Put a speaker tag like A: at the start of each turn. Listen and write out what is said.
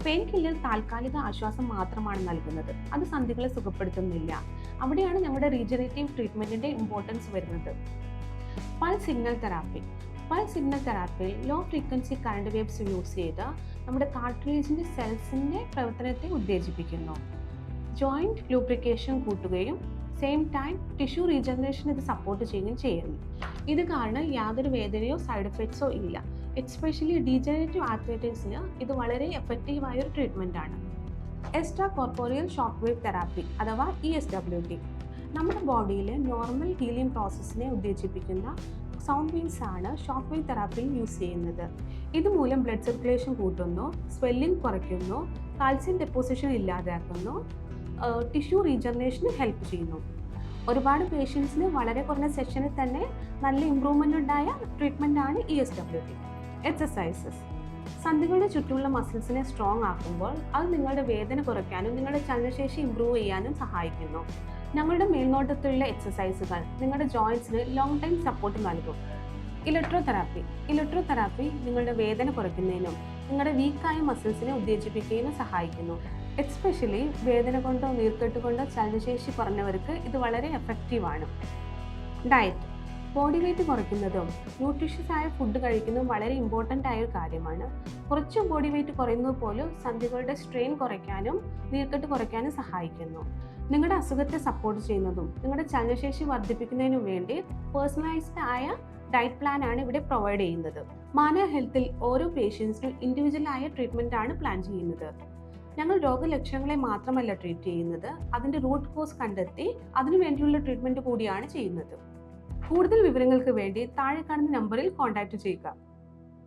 A: Pain killer താൽക്കാലിക ആശ്വാസം മാത്രമാണ് നൽകുന്നത്, അത് സന്ധികളെ സുഖപ്പെടുത്തുന്നില്ല. അവിടെയാണ് നമ്മുടെ റീജനറേറ്റീവ് ട്രീറ്റ്മെന്റിന്റെ ഇമ്പോർട്ടൻസ് വരുന്നത്. Pulse signal therapy. Pulse signal തെറാപ്പിയിൽ low frequency current waves use ചെയ്ത് നമ്മുടെ കാർട്ടിലേജിന്റെ സെൽസിന്റെ പ്രവർത്തനത്തെ ഉത്തേജിപ്പിക്കുന്നു. ജോയിന്റ് ലൂബ്രിക്കേഷൻ കൂട്ടുകയും സെയിം ടൈം ടിഷ്യൂ റീജനറേഷൻ ഇത് സപ്പോർട്ട് ചെയ്യുകയും ചെയ്യുന്നു. ഇത് കാരണം യാതൊരു വേദനയോ സൈഡ് എഫക്ട്സോ ഇല്ല. എസ്പെഷ്യലി ഡീജനറേറ്റീവ് ആർത്രൈറ്റിസിന് ഇത് വളരെ എഫക്റ്റീവായ ഒരു ട്രീറ്റ്മെന്റ് ആണ്. Extra corporeal shock wave therapy അഥവാ ESWT. നമ്മുടെ ബോഡിയിലെ നോർമൽ ഹീലിംഗ് പ്രോസസ്സിനെ ഉത്തേജിപ്പിക്കുന്ന സൗണ്ട് വേവ്സ് ആണ് ഷോക്ക് വേവ് തെറാപ്പിയിൽ യൂസ് ചെയ്യുന്നത്. ഇതുമൂലം ബ്ലഡ് സർക്കുലേഷൻ കൂട്ടുന്നു, സ്വെല്ലിംഗ് കുറയ്ക്കുന്നു, കാൽസ്യം ഡെപ്പോസിഷൻ ഇല്ലാതാക്കുന്നു, ടിഷ്യൂ റീജനറേഷന് ഹെൽപ്പ് ചെയ്യുന്നു. ഒരുപാട് പേഷ്യൻസിന് വളരെ കുറഞ്ഞ സെഷനിൽ തന്നെ നല്ല ഇമ്പ്രൂവ്മെൻ്റ് ഉണ്ടായ ട്രീറ്റ്മെൻ്റ് ആണ് ESWT. എക്സസൈസസ്. സന്ധികളുടെ ചുറ്റുമുള്ള മസിൽസിനെ സ്ട്രോങ് ആക്കുമ്പോൾ അത് നിങ്ങളുടെ വേദന കുറയ്ക്കാനും നിങ്ങളുടെ ചലനശേഷി ഇമ്പ്രൂവ് ചെയ്യാനും സഹായിക്കുന്നു. ഞങ്ങളുടെ മേൽനോട്ടത്തിലുള്ള എക്സസൈസുകൾ നിങ്ങളുടെ ജോയിൻസിന് ലോങ് ടൈം സപ്പോർട്ട് നൽകും. ഇലക്ട്രോതെറാപ്പി. ഇലക്ട്രോതെറാപ്പി നിങ്ങളുടെ വേദന കുറയ്ക്കുന്നതിനും നിങ്ങളുടെ വീക്കായ മസിൽസിനെ ഉത്തേജിപ്പിക്കുന്നതിനും സഹായിക്കുന്നു. എസ്പെഷ്യലി വേദന കൊണ്ടോ നീർക്കെട്ട് കൊണ്ടോ ചലനശേഷി കുറഞ്ഞവർക്ക് ഇത് വളരെ എഫക്റ്റീവാണ്. ഡയറ്റ്. ബോഡി വെയ്റ്റ് കുറയ്ക്കുന്നതും ന്യൂട്രീഷ്യസ് ആയ ഫുഡ് കഴിക്കുന്നതും വളരെ ഇമ്പോർട്ടൻ്റ് ആയ ഒരു കാര്യമാണ്. കുറച്ച് ബോഡി വെയ്റ്റ് ചെയ്യുന്നത് പോലും സന്ധികളുടെ സ്ട്രെയിൻ കുറയ്ക്കാനും നീർക്കെട്ട് കുറയ്ക്കാനും സഹായിക്കുന്നു. നിങ്ങളുടെ അസുഖത്തെ സപ്പോർട്ട് ചെയ്യുന്നതും നിങ്ങളുടെ ചലനശേഷി വർദ്ധിപ്പിക്കുന്നതിനും വേണ്ടി പേഴ്സണലൈസ്ഡ് ആയ ഡയറ്റ് പ്ലാൻ ആണ് ഇവിടെ പ്രൊവൈഡ് ചെയ്യുന്നത്. മാന ഹെൽത്തിൽ ഓരോ പേഷ്യൻസിനും ഇൻഡിവിജ്വൽ ആയ ട്രീറ്റ്മെൻ്റ് ആണ് പ്ലാൻ ചെയ്യുന്നത്. ഞങ്ങൾ രോഗലക്ഷണങ്ങളെ മാത്രമല്ല ട്രീറ്റ് ചെയ്യുന്നത്, അതിൻ്റെ റൂട്ട് കോസ് കണ്ടെത്തി അതിനു വേണ്ടിയുള്ള ട്രീറ്റ്മെൻറ്റ് കൂടിയാണ് ചെയ്യുന്നത്. കൂടുതൽ വിവരങ്ങൾക്ക് വേണ്ടി താഴെ കാണുന്ന നമ്പറിൽ കോൺടാക്റ്റ് ചെയ്യുക.